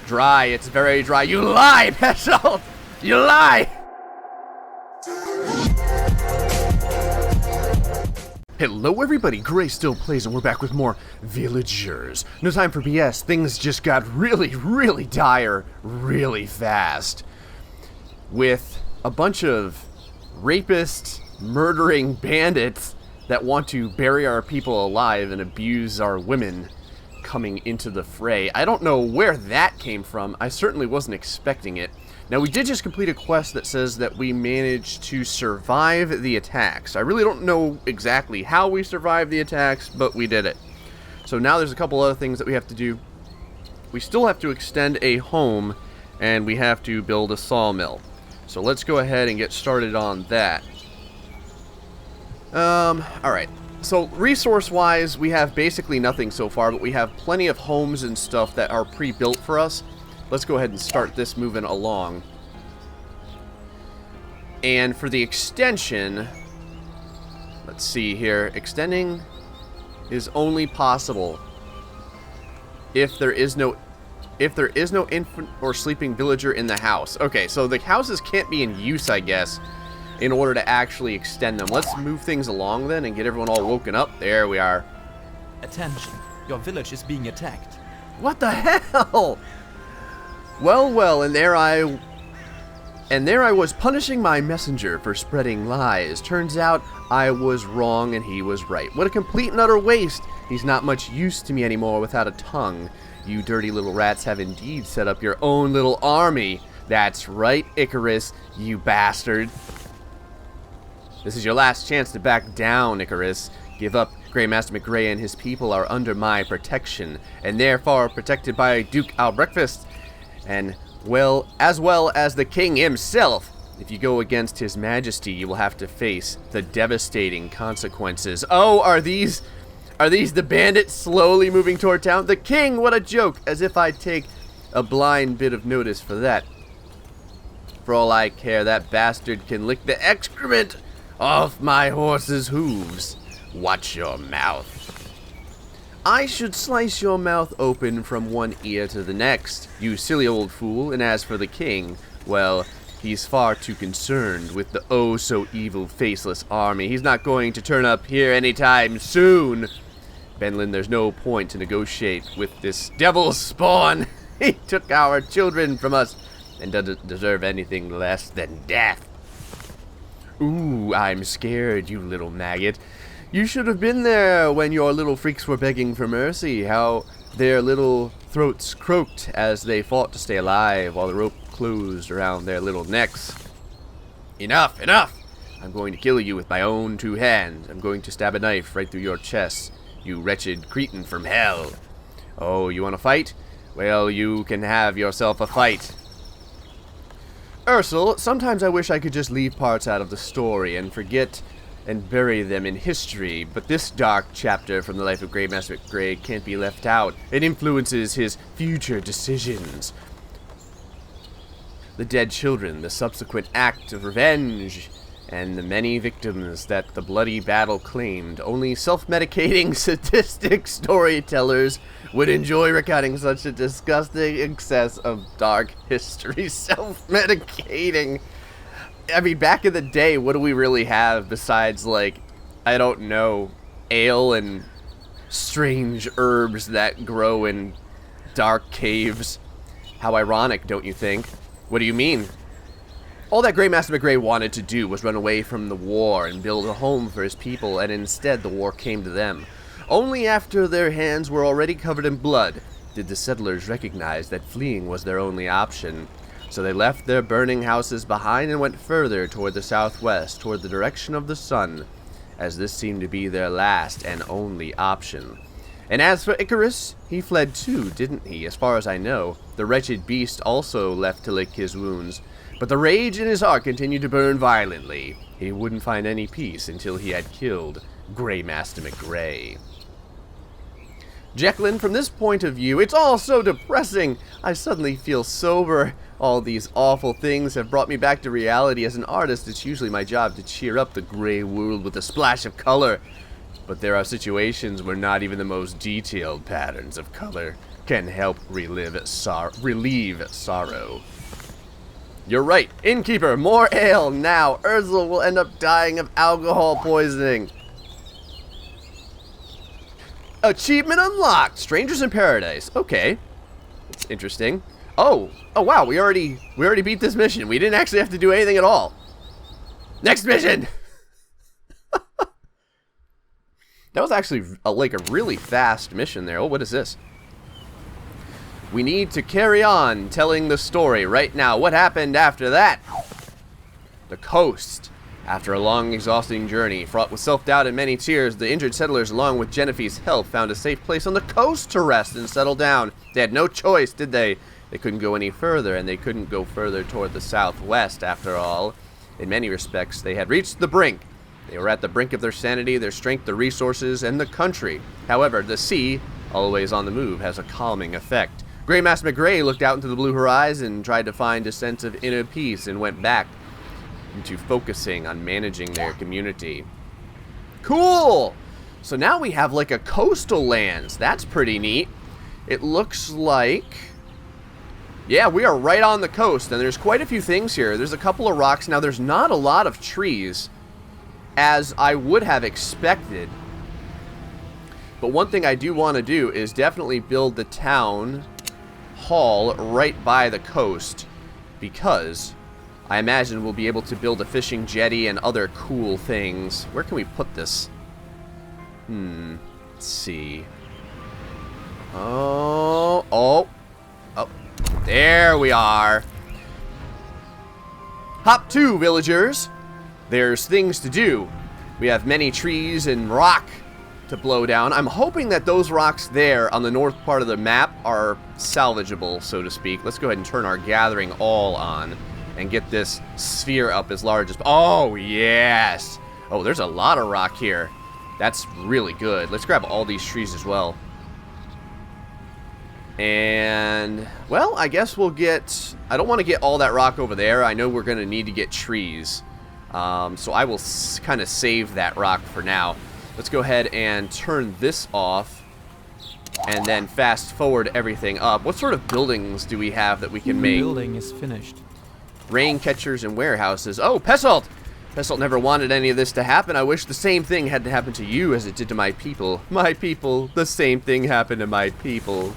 Dry, it's very dry. You lie, Petrol! You lie! Hello everybody, GrayStillPlays, and we're back with more villagers. No time for BS, things just got really dire really fast. With a bunch of rapist, murdering bandits that want to bury our people alive and abuse our women coming into the fray. I don't know where that came from. I certainly wasn't expecting it. Now, we did just complete a quest that says that we managed to survive the attacks. I really don't know exactly how we survived the attacks, but we did it. So now there's a couple other things that we have to do. We still have to extend a home, and we have to build a sawmill. So let's go ahead and get started on that. Alright. So, resource-wise, we have basically nothing so far, but we have plenty of homes and stuff that are pre-built for us. Let's go ahead and start this moving along. And for the extension, let's see here. Extending is only possible if there is no infant or sleeping villager in the house. Okay, so the houses can't be in use, I guess, in order to actually extend them. Let's move things along then and get everyone all woken up. There we are. Attention, your village is being attacked. What the hell? Well, and there I was punishing my messenger for spreading lies. Turns out I was wrong and he was right. What a complete and utter waste. He's not much use to me anymore without a tongue. You dirty little rats have indeed set up your own little army. That's right, Icarus, you bastard. This is your last chance to back down, Icarus. Give up. Greymaster McGray and his people are under my protection, and therefore protected by Duke Albreakfast, and as well as the king himself. If you go against his majesty, you will have to face the devastating consequences. Oh, are these the bandits slowly moving toward town? The king, what a joke, as if I'd take a blind bit of notice for that. For all I care, that bastard can lick the excrement off my horse's hooves. Watch your mouth. I should slice your mouth open from one ear to the next, you silly old fool. And as for the king, well, he's far too concerned with the oh-so-evil faceless army. He's not going to turn up here anytime soon. Benlin, there's no point to negotiate with this devil spawn. He took our children from us and doesn't deserve anything less than death. Ooh, I'm scared, you little maggot. You should have been there when your little freaks were begging for mercy. How their little throats croaked as they fought to stay alive while the rope closed around their little necks. Enough, enough! I'm going to kill you with my own two hands. I'm going to stab a knife right through your chest, you wretched cretin from hell. Oh, you want to fight? Well, you can have yourself a fight. Ursel, sometimes I wish I could just leave parts out of the story and forget and bury them in history, but this dark chapter from the life of Greymaster McGray can't be left out. It influences his future decisions. The dead children, the subsequent act of revenge, and the many victims that the bloody battle claimed. Only self-medicating, sadistic storytellers would enjoy recounting such a disgusting excess of dark history. Self-medicating. I mean, back in the day, what do we really have besides, like, I don't know, ale and strange herbs that grow in dark caves? How ironic, don't you think? What do you mean? All that Greymaster McGray wanted to do was run away from the war and build a home for his people, and instead the war came to them. Only after their hands were already covered in blood did the settlers recognize that fleeing was their only option. So they left their burning houses behind and went further toward the southwest, toward the direction of the sun, as this seemed to be their last and only option. And as for Icarus, he fled too, didn't he? As far as I know, the wretched beast also left to lick his wounds. But the rage in his heart continued to burn violently. He wouldn't find any peace until he had killed Greymaster McGray. Jacqueline, from this point of view, it's all so depressing. I suddenly feel sober. All these awful things have brought me back to reality. As an artist, it's usually my job to cheer up the gray world with a splash of color. But there are situations where not even the most detailed patterns of color can help relieve sorrow. You're right, innkeeper, more ale now. Urzel will end up dying of alcohol poisoning. Achievement unlocked, Strangers in Paradise. Okay, that's interesting. Oh wow, we already beat this mission. We didn't actually have to do anything at all. Next mission. That was actually like a really fast mission there. Oh, what is this? We need to carry on telling the story right now. What happened after that? The coast. After a long, exhausting journey, fraught with self-doubt and many tears, the injured settlers, along with Genevieve's help, found a safe place on the coast to rest and settle down. They had no choice, did they? They couldn't go any further, and they couldn't go further toward the southwest, after all. In many respects, they had reached the brink. They were at the brink of their sanity, their strength, their resources, and the country. However, the sea, always on the move, has a calming effect. Graymaster McGray looked out into the blue horizon, tried to find a sense of inner peace, and went back into focusing on managing their community. Cool! So now we have like a coastal lands. That's pretty neat. It looks like... yeah, we are right on the coast, and there's quite a few things here. There's a couple of rocks. Now, there's not a lot of trees, as I would have expected. But one thing I do want to do is definitely build the town hall right by the coast, because I imagine we'll be able to build a fishing jetty and other cool things. Where can we put this? Let's see. Oh, there we are. Hop 2, villagers. There's things to do. We have many trees and rock to blow down. I'm hoping that those rocks there on the north part of the map are salvageable, so to speak. Let's go ahead and turn our gathering all on and get this sphere up as large as... oh, yes. Oh, there's a lot of rock here. That's really good. Let's grab all these trees as well. And, well, I guess we'll get... I don't want to get all that rock over there. I know we're going to need to get trees. So I will kind of save that rock for now. Let's go ahead and turn this off. And then fast forward everything up. What sort of buildings do we have that we can make? The building is finished. Rain catchers and warehouses. Oh, Pesalt! Pesalt never wanted any of this to happen. I wish the same thing had to happen to you as it did to my people. My people. The same thing happened to my people.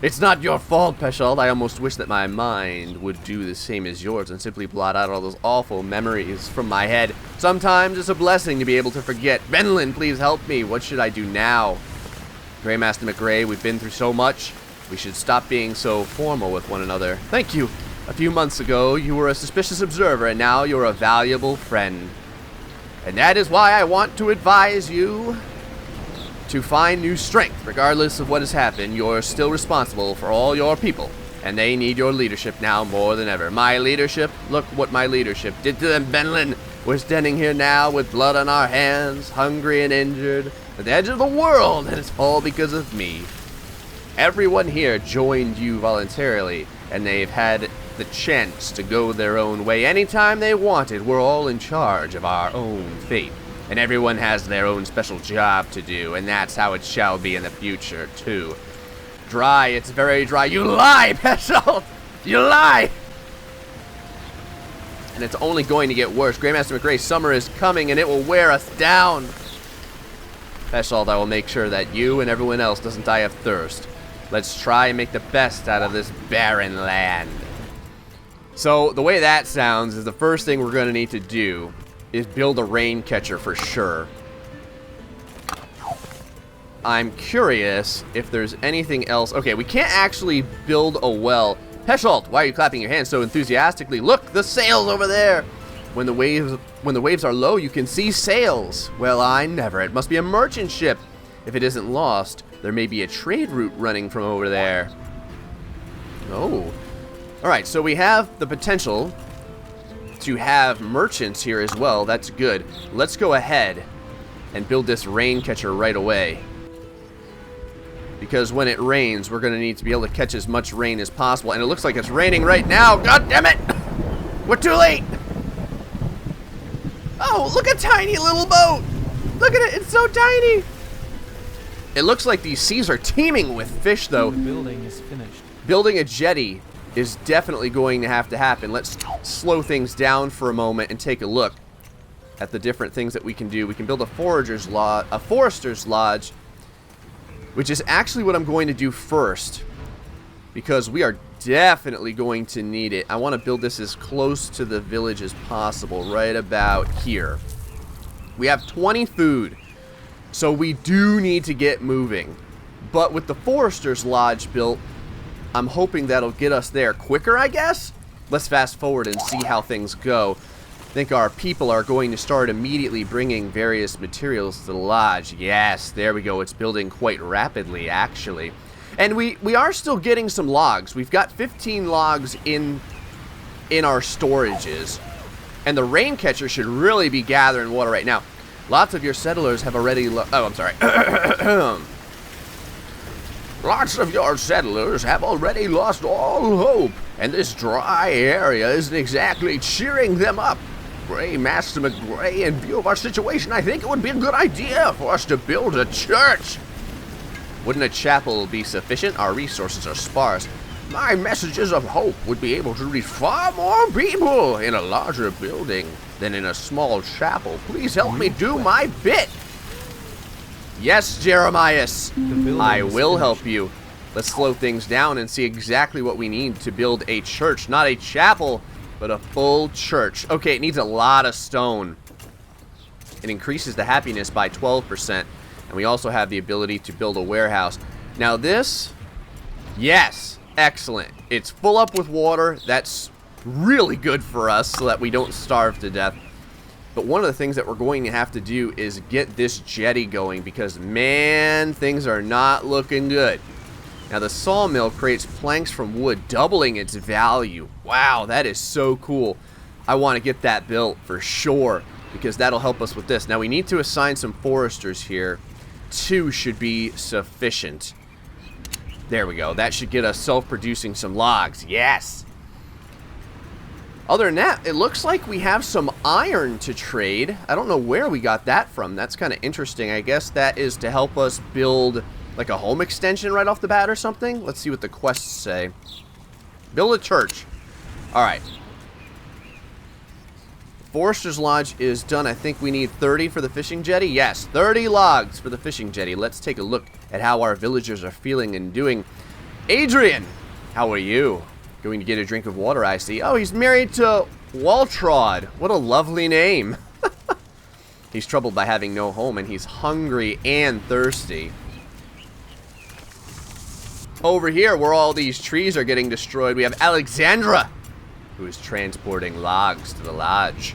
It's not your fault, Pesalt. I almost wish that my mind would do the same as yours and simply blot out all those awful memories from my head. Sometimes it's a blessing to be able to forget. Benlin, please help me. What should I do now? Graymaster McGray, we've been through so much. We should stop being so formal with one another. Thank you. A few months ago, you were a suspicious observer, and now you're a valuable friend. And that is why I want to advise you to find new strength. Regardless of what has happened, you're still responsible for all your people, and they need your leadership now more than ever. My leadership? Look what my leadership did to them, Benlin. We're standing here now with blood on our hands, hungry and injured, at the edge of the world, and it's all because of me. Everyone here joined you voluntarily, and they've had the chance to go their own way anytime they wanted. We're all in charge of our own fate. And everyone has their own special job to do, and that's how it shall be in the future, too. Dry, it's very dry. You lie, Pesalt! You lie! And it's only going to get worse. Graymaster McGray, summer is coming, and it will wear us down. Pesalt, I will make sure that you and everyone else doesn't die of thirst. Let's try and make the best out of this barren land. So, the way that sounds is the first thing we're going to need to do is build a rain catcher for sure. I'm curious if there's anything else. Okay, we can't actually build a well. Pesalt, why are you clapping your hands so enthusiastically? Look, the sails over there. When the waves are low, you can see sails. Well, I never. It must be a merchant ship. If it isn't lost, there may be a trade route running from over there. Oh. All right, so we have the potential to have merchants here as well. That's good. Let's go ahead and build this rain catcher right away. Because when it rains, we're going to need to be able to catch as much rain as possible. And it looks like it's raining right now. God damn it! We're too late! Oh, look, a tiny little boat! Look at it, it's so tiny! It looks like these seas are teeming with fish, though. The building is finished. Building a jetty is definitely going to have to happen. Let's slow things down for a moment and take a look at the different things that we can do. We can build a forager's lodge, a forester's lodge, which is actually what I'm going to do first, because we are definitely going to need it. I want to build this as close to the village as possible, right about here. We have 20 food, so we do need to get moving. But with the forester's lodge built, I'm hoping that'll get us there quicker, I guess? Let's fast forward and see how things go. I think our people are going to start immediately bringing various materials to the lodge. Yes, there we go. It's building quite rapidly, actually. And we are still getting some logs. We've got 15 logs in our storages. And the rain catcher should really be gathering water right now. Lots of your settlers have already... Oh, I'm sorry. Lots of your settlers have already lost all hope. And this dry area isn't exactly cheering them up. Gray Master McGray, in view of our situation, I think it would be a good idea for us to build a church. Wouldn't a chapel be sufficient? Our resources are sparse. My messages of hope would be able to reach far more people in a larger building than in a small chapel. Please help me do my bit. Yes, Jeremias, I will help you. Let's slow things down and see exactly what we need to build a church. Not a chapel, but a full church. Okay, it needs a lot of stone. It increases the happiness by 12%. And we also have the ability to build a warehouse. Now this, yes, excellent. It's full up with water. That's really good for us so that we don't starve to death. But one of the things that we're going to have to do is get this jetty going because, man, things are not looking good. Now, the sawmill creates planks from wood, doubling its value. Wow, that is so cool. I want to get that built for sure because that'll help us with this. Now, we need to assign some foresters here. 2 should be sufficient. There we go. That should get us self-producing some logs. Yes! Other than that, it looks like we have some iron to trade. I don't know where we got that from. That's kind of interesting. I guess that is to help us build like a home extension right off the bat or something. Let's see what the quests say. Build a church. Alright. Forester's Lodge is done. I think we need 30 for the fishing jetty. Yes, 30 logs for the fishing jetty. Let's take a look at how our villagers are feeling and doing. Adrian, how are you? Going to get a drink of water, I see. Oh, he's married to Waltrod. What a lovely name. He's troubled by having no home, and he's hungry and thirsty. Over here, where all these trees are getting destroyed, we have Alexandra, who is transporting logs to the lodge.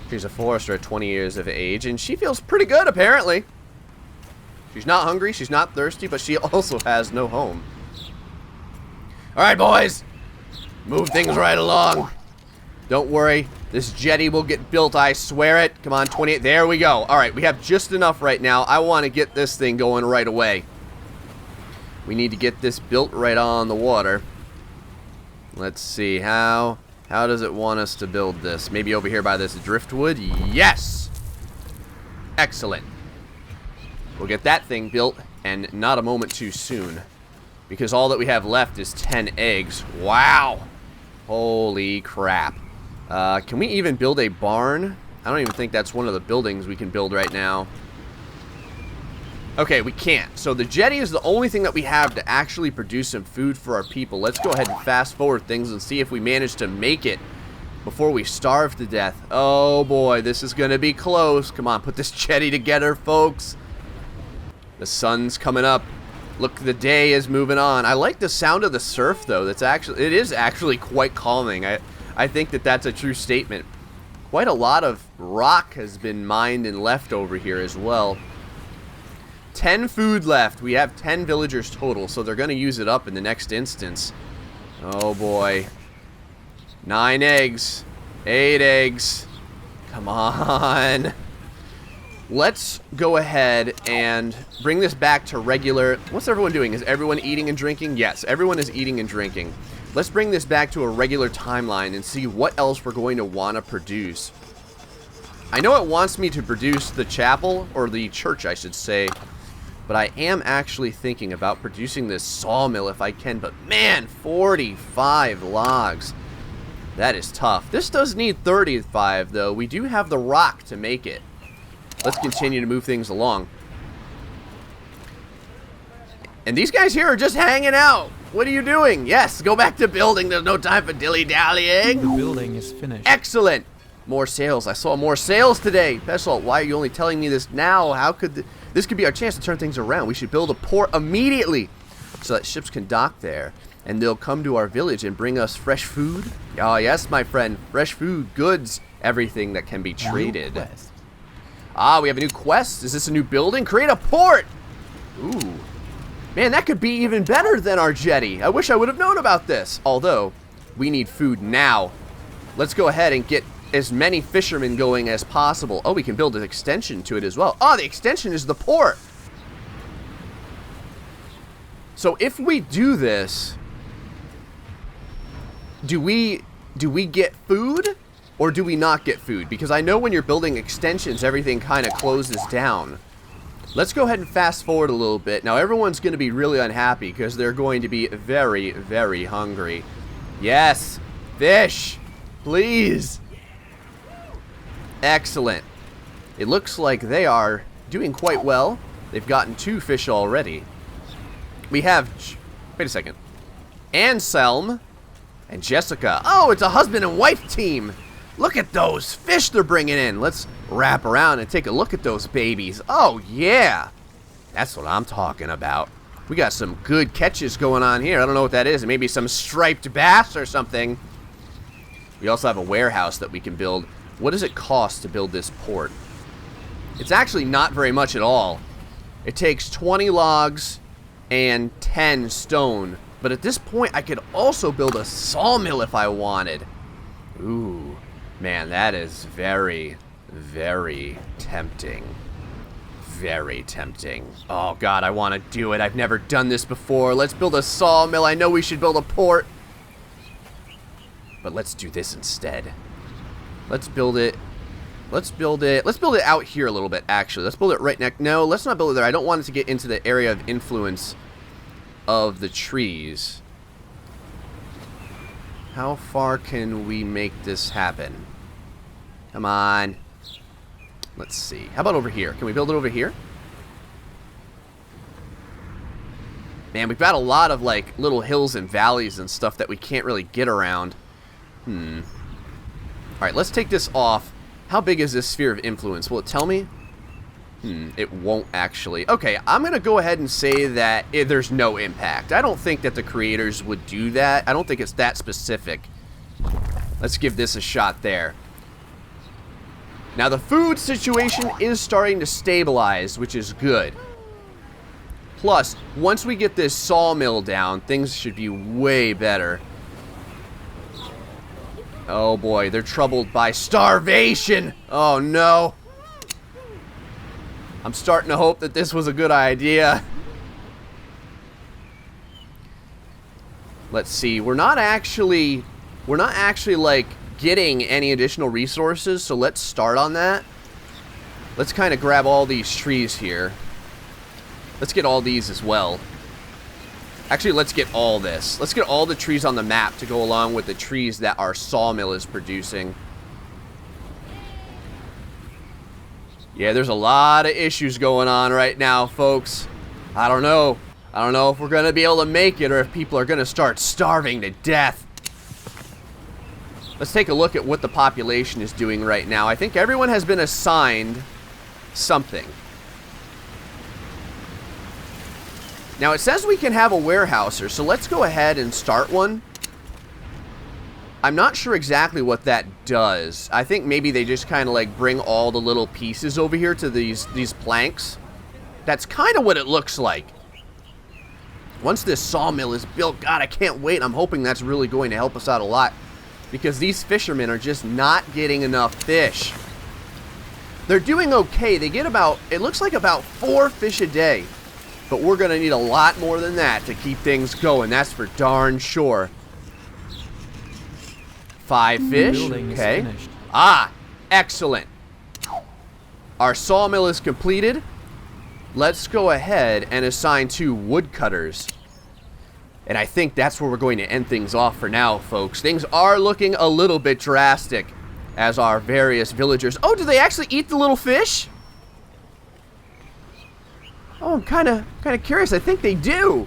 She's a forester at 20 years of age, and she feels pretty good, apparently. She's not hungry, she's not thirsty, but she also has no home. Alright, boys. Move things right along. Don't worry. This jetty will get built, I swear it. Come on, 28. There we go. Alright, we have just enough right now. I want to get this thing going right away. We need to get this built right on the water. Let's see. How does it want us to build this? Maybe over here by this driftwood? Yes! Excellent. We'll get that thing built, and not a moment too soon. Because all that we have left is 10 eggs. Wow! Holy crap. Can we even build a barn? I don't even think that's one of the buildings we can build right now. Okay, we can't. So the jetty is the only thing that we have to actually produce some food for our people. Let's go ahead and fast forward things and see if we manage to make it before we starve to death. Oh boy, this is going to be close. Come on, put this jetty together, folks. The sun's coming up. Look, the day is moving on. I like the sound of the surf, though. It is actually quite calming. I think that that's a true statement. Quite a lot of rock has been mined and left over here as well. 10 food left. We have 10 villagers total, so they're going to use it up in the next instance. Oh, boy. 9 eggs. 8 eggs. Come on. Let's go ahead and bring this back to regular... What's everyone doing? Is everyone eating and drinking? Yes, everyone is eating and drinking. Let's bring this back to a regular timeline and see what else we're going to want to produce. I know it wants me to produce the chapel, or the church, I should say, But I am actually thinking about producing this sawmill if I can. But man, 45 logs. That is tough. This does need 35 though. We do have the rock to make it. Let's continue to move things along. And these guys here are just hanging out. What are you doing? Yes, go back to building. There's no time for dilly-dallying. The building is finished. Excellent. More sales. I saw more sales today. Pestle, why are you only telling me this now? How could this could be our chance to turn things around? We should build a port immediately so that ships can dock there. And they'll come to our village and bring us fresh food. Oh, yes, my friend. Fresh food, goods, everything that can be traded. Ah, we have a new quest. Is this a new building? Create a port. Ooh. Man, that could be even better than our jetty. I wish I would have known about this. Although, we need food now. Let's go ahead and get as many fishermen going as possible. Oh, we can build an extension to it as well. Oh, the extension is the port. So if we do this, do we get food or do we not get food? Because I know when you're building extensions, everything kind of closes down. Let's go ahead and fast forward a little bit. Now, everyone's going to be really unhappy because they're going to be very, very hungry. Yes, fish, please. Excellent. It looks like they are doing quite well. They've gotten 2 fish already. We have, wait a second, Anselm and Jessica. Oh, it's a husband and wife team. Look at those fish they're bringing in. Let's wrap around and take a look at those babies. Oh, yeah. That's what I'm talking about. We got some good catches going on here. I don't know what that is. Maybe some striped bass or something. We also have a warehouse that we can build. What does it cost to build this port? It's actually not very much at all. It takes 20 logs and 10 stone. But at this point, I could also build a sawmill if I wanted. Ooh. Man, that is very, very tempting. Very tempting. Oh, God, I want to do it. I've never done this before. Let's build a sawmill. I know we should build a port. But let's do this instead. Let's build it. Let's build it. Let's build it out here a little bit, actually. Let's build it right next. No, let's not build it there. I don't want it to get into the area of influence of the trees. How far can we make this happen? Come on. Let's see. How about over here? Can we build it over here? Man, we've got a lot of, like, little hills and valleys and stuff that we can't really get around. Alright, let's take this off. How big is this sphere of influence? Will it tell me? It won't actually. Okay, I'm going to go ahead and say that there's no impact. I don't think that the creators would do that. I don't think it's that specific. Let's give this a shot there. Now, the food situation is starting to stabilize, which is good. Plus, once we get this sawmill down, things should be way better. Oh boy, they're troubled by starvation. Oh no. I'm starting to hope that this was a good idea. Let's see. We're not actually like getting any additional resources, so let's start on that. Let's kind of grab all these trees here. Let's get all these as well. Actually, let's get all this. Let's get all the trees on the map to go along with the trees that our sawmill is producing. Yeah, there's a lot of issues going on right now, folks. I don't know. I don't know if we're going to be able to make it or if people are going to start starving to death. Let's take a look at what the population is doing right now. I think everyone has been assigned something. Now, it says we can have a warehouser, so let's go ahead and start one. I'm not sure exactly what that does. I think maybe they just kind of like bring all the little pieces over here to these planks. That's kind of what it looks like. Once this sawmill is built, God, I can't wait. I'm hoping that's really going to help us out a lot. Because these fishermen are just not getting enough fish. They're doing okay. They get about, it looks like about 4 fish a day. But we're going to need a lot more than that to keep things going. That's for darn sure. 5 fish. Okay. Ah, excellent. Our sawmill is completed. let's go ahead and assign 2 woodcutters. And I think that's where we're going to end things off for now, folks. Things are looking a little bit drastic as our various villagers... Oh, do they actually eat the little fish? Oh, I'm kind of curious. I think they do.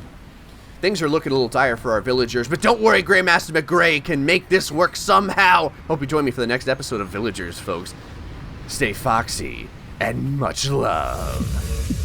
Things are looking a little dire for our villagers, but don't worry, Greymaster McGray can make this work somehow. Hope you join me for the next episode of Villagers, folks. Stay foxy, and much love.